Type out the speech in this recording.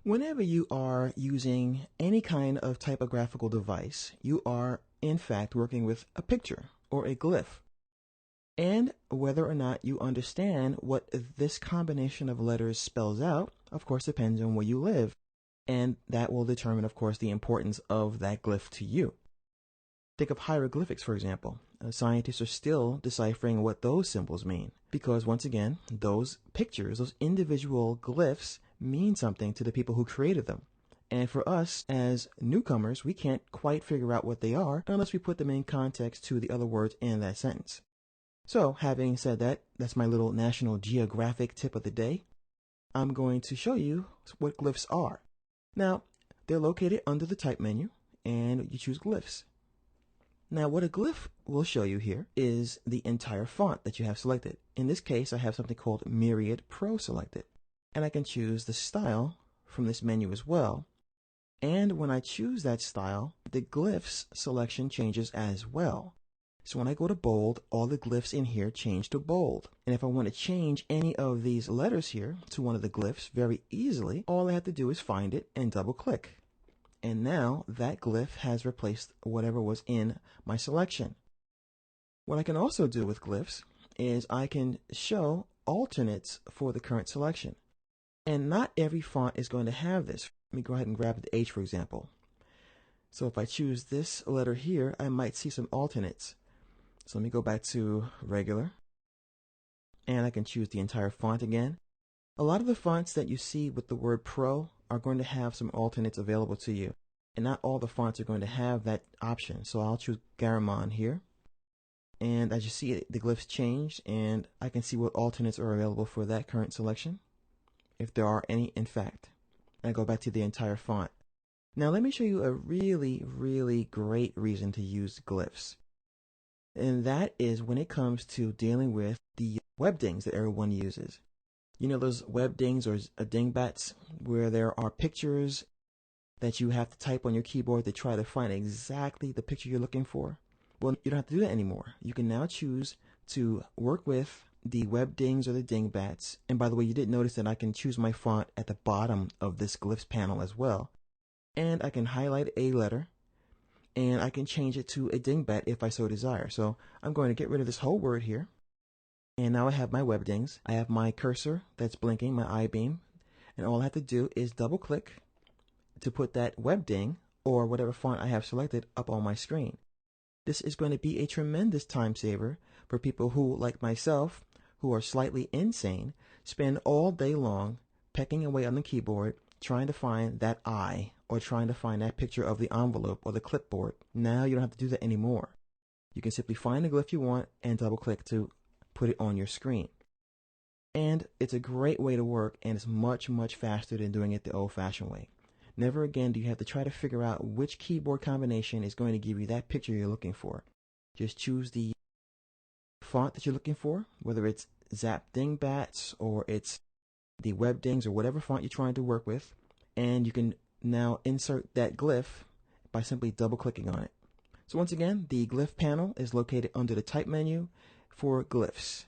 Whenever you are using any kind of typographical device, you are in fact working with a picture or a glyph. And whether or not you understand what this combination of letters spells out, of course, depends on where you live. And that will determine, of course, the importance of that glyph to you. Think of hieroglyphics, for example. Scientists are still deciphering what those symbols mean because, once again, those pictures, those individual glyphs mean something to the people who created them. And for us as newcomers, we can't quite figure out what they are unless we put them in context to the other words in that sentence. So, having said that, that's my little National Geographic tip of the day. I'm going to show you what glyphs are. Now, they're located under the type menu, and you choose glyphs. Now, what a glyph will show you here is the entire font that you have selected. In this case, I have something called Myriad Pro selected. And I can choose the style from this menu as well. And when I choose that style, the glyphs selection changes as well. So when I go to bold, all the glyphs in here change to bold. And if I want to change any of these letters here to one of the glyphs very easily, all I have to do is find it and double click. And now that glyph has replaced whatever was in my selection. What I can also do with glyphs is I can show alternates for the current selection. And not every font is going to have this. Let me go ahead and grab the H, for example. So if I choose this letter here, I might see some alternates. So let me go back to regular. And I can choose the entire font again. A lot of the fonts that you see with the word Pro are going to have some alternates available to you. And not all the fonts are going to have that option. So I'll choose Garamond here. And as you see, the glyphs changed, and I can see what alternates are available for that current selection, if there are any, in fact. And I go back to the entire font. Now let me show you a really great reason to use glyphs. And that is when it comes to dealing with the web dings that everyone uses. You know those web dings or dingbats where there are pictures that you have to type on your keyboard to try to find exactly the picture you're looking for? Well, you don't have to do that anymore. You can now choose to work with the web dings or the dingbats. And by the way, you did notice that I can choose my font at the bottom of this glyphs panel as well. And I can highlight a letter and I can change it to a dingbat if I so desire. So I'm going to get rid of this whole word here. And now I have my web dings. I have my cursor that's blinking, my I-beam. And all I have to do is double click to put that web ding or whatever font I have selected up on my screen. This is going to be a tremendous time saver for people who, like myself, who are slightly insane, spend all day long pecking away on the keyboard trying to find that I or trying to find that picture of the envelope or the clipboard. Now you don't have to do that anymore. You can simply find the glyph you want and double click to put it on your screen. And it's a great way to work, and it's much faster than doing it the old-fashioned way. Never again do you have to try to figure out which keyboard combination is going to give you that picture you're looking for. Just choose the font that you're looking for, whether it's Zap Dingbats or it's the Web Dings or whatever font you're trying to work with, and you can now insert that glyph by simply double clicking on it. So once again, the glyph panel is located under the type menu for glyphs.